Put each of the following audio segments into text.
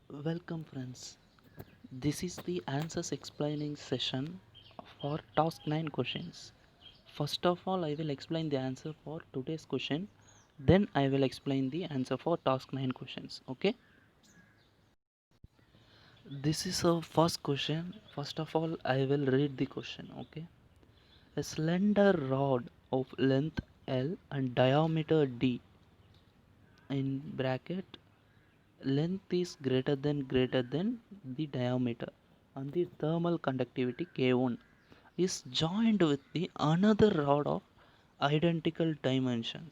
Welcome friends. This is the answers explaining session for task 9 questions. First of all, I will explain the answer for today's question. Then I will explain the answer for task 9 questions. Okay. This is our first question. First of all, I will read the question. Okay. A slender rod of length L and diameter D in bracket length is greater than the diameter and the thermal conductivity K1 is joined with the another rod of identical dimensions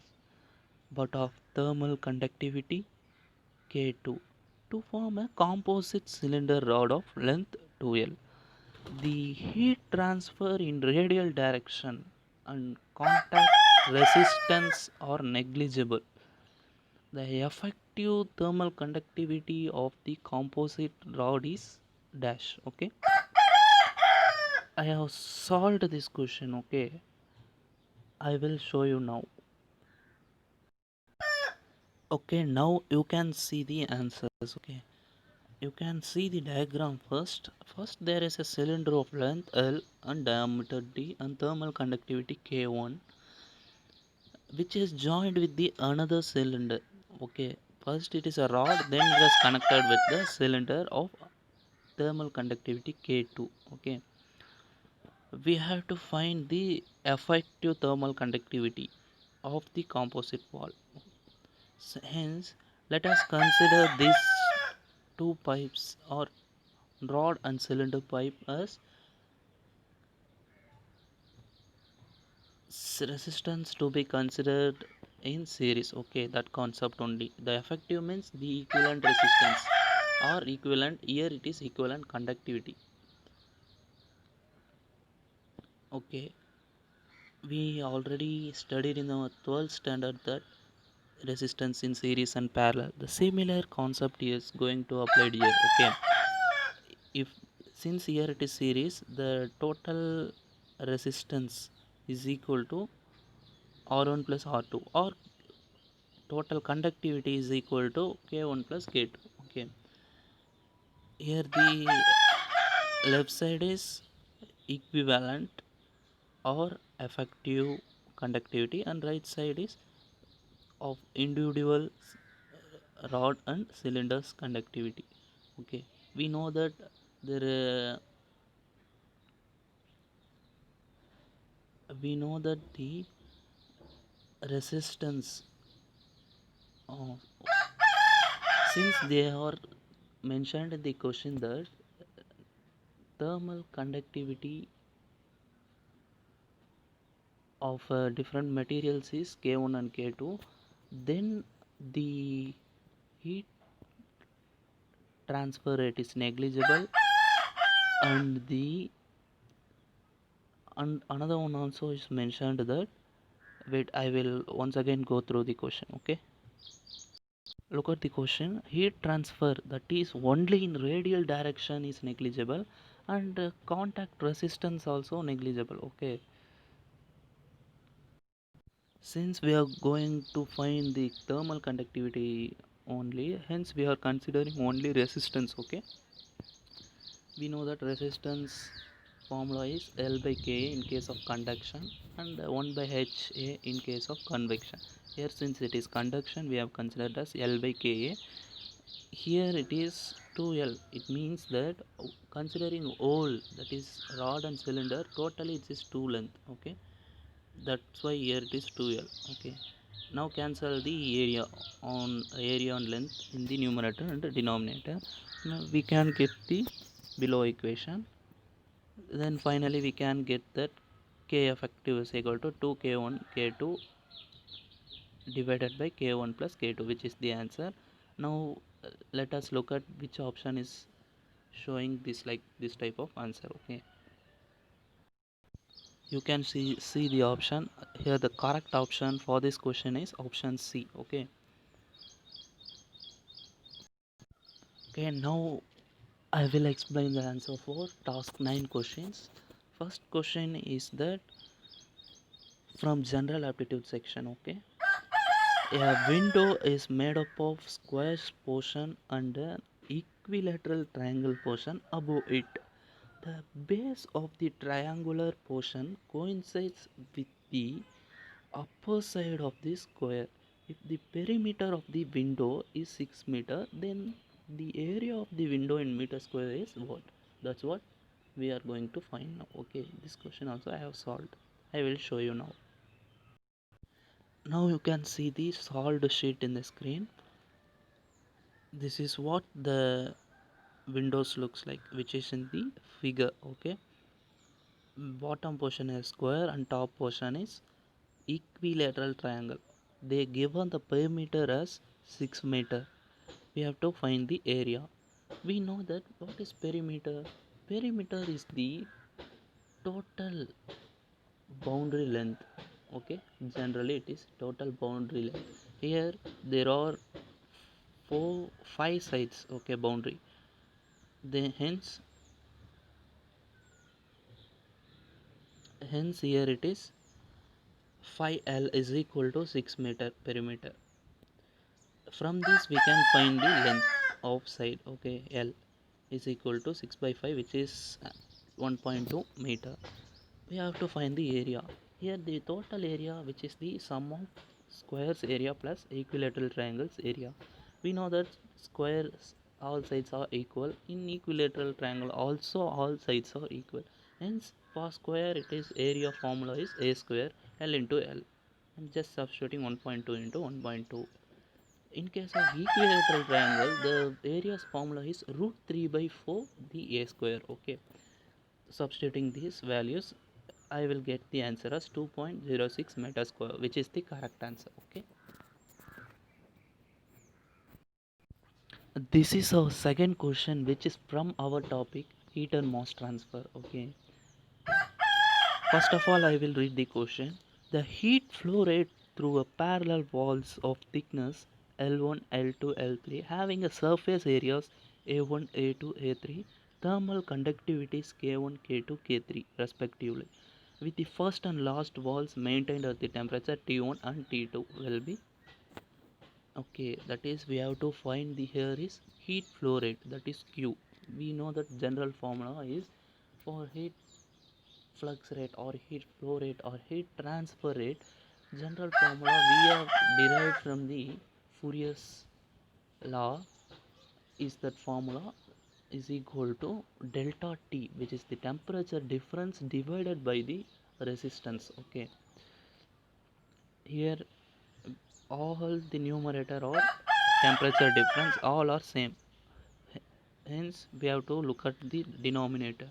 but of thermal conductivity K2 to form a composite cylinder rod of length 2L. The heat transfer in radial direction and contact resistance are negligible. The effective thermal conductivity of the composite rod is dash. Okay, I have solved this question. Okay, I will show you now. Okay, now you can see the answers. Okay, you can see the diagram first there is a cylinder of length L and diameter D and thermal conductivity K1 which is joined with the another cylinder. Okay, first it is a rod, then it is connected with the cylinder of thermal conductivity K2. Okay, we have to find the effective thermal conductivity of the composite wall. Hence, let us consider these two pipes or rod and cylinder pipe as resistance to be considered in series. Okay, that concept only. The effective means the equivalent resistance or equivalent, here it is equivalent conductivity. Okay, we already studied in our 12th standard that resistance in series and parallel. The similar concept is going to applied here. Okay, if since here it is series, the total resistance is equal to R1 plus R2 or total conductivity is equal to K1 plus K2. Okay, here the left side is equivalent or effective conductivity and right side is of individual rod and cylinders conductivity. Okay, we know that there we know that the resistance of, since they are mentioned in the question that thermal conductivity of different materials is K1 and K2, then the heat transfer rate is negligible and the and another one also is mentioned that, wait, I will once again go through the question. Okay, look at the question. Heat transfer that is only in radial direction is negligible and contact resistance also negligible. Okay, since we are going to find the thermal conductivity only, hence we are considering only resistance. Okay, we know that resistance formula is L by Ka in case of conduction and 1 by Ha in case of convection. Here since it is conduction, we have considered as L by Ka. Here it is 2L. It means that considering all, that is rod and cylinder, totally it is 2 length. Okay, that's why here it is 2L. Okay, now cancel the area on length in the numerator and the denominator. Now we can get the below equation. Then finally we can get that K effective is equal to 2K1 K2 divided by K1 plus K2, which is the answer. Now let us look at which option is showing this, like this type of answer. Okay, you can see the option here. The correct option for this question is option C. Okay, okay, now I will explain the answer for task 9 questions. First question is that from general aptitude section. Okay, a window is made up of square portion and an equilateral triangle portion above it. The base of the triangular portion coincides with the upper side of the square. If the perimeter of the window is 6 meter, then the area of the window in meter square is what? That's what we are going to find now. Okay, this question also I have solved. I will show you now. Now you can see the solved sheet in the screen. This is what the windows looks like, which is in the figure. Okay, bottom portion is square and top portion is equilateral triangle. They given the perimeter as 6 meter. We have to find the area. We know that what is perimeter? Perimeter is the total boundary length. Okay, generally it is total boundary length. Here there are 5 sides. Okay, boundary. Then hence here it is 5L is equal to 6 meter perimeter. From this we can find the length of side. Okay, L is equal to 6 by 5, which is 1.2 meter. We have to find the area. Here the total area, which is the sum of squares area plus equilateral triangles area. We know that squares all sides are equal. In equilateral triangle also all sides are equal. Hence for square it is area formula is a square L into L. I'm just substituting 1.2 into 1.2. In case of equilateral triangle, the area's formula is root 3 by 4 the a square. Okay, substituting these values, I will get the answer as 2.06 meter square, which is the correct answer. Okay, this is our second question, which is from our topic heat and mass transfer. Okay, first of all, I will read the question. The heat flow rate through a parallel walls of thickness L1, L2, L3 having a surface areas A1, A2, A3, thermal conductivities K1, K2, K3 respectively, with the first and last walls maintained at the temperature T1 and T2 will be. Okay, that is we have to find the here is heat flow rate, that is Q. We know that general formula is for heat flux rate or heat flow rate or heat transfer rate. General formula we have derived from the Fourier's law is that formula is equal to delta T, which is the temperature difference divided by the resistance. Okay, here all the numerator or temperature difference all are same. Hence we have to look at the denominator.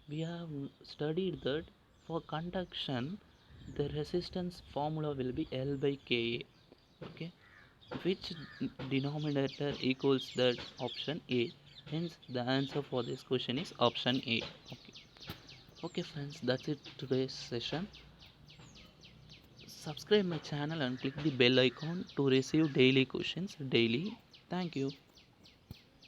We have studied that for conduction the resistance formula will be L by Ka. Okay, which denominator equals that option A. Hence the answer for this question is option A. Okay, okay friends, that's it today's session. Subscribe my channel and click the bell icon to receive daily questions daily. Thank you.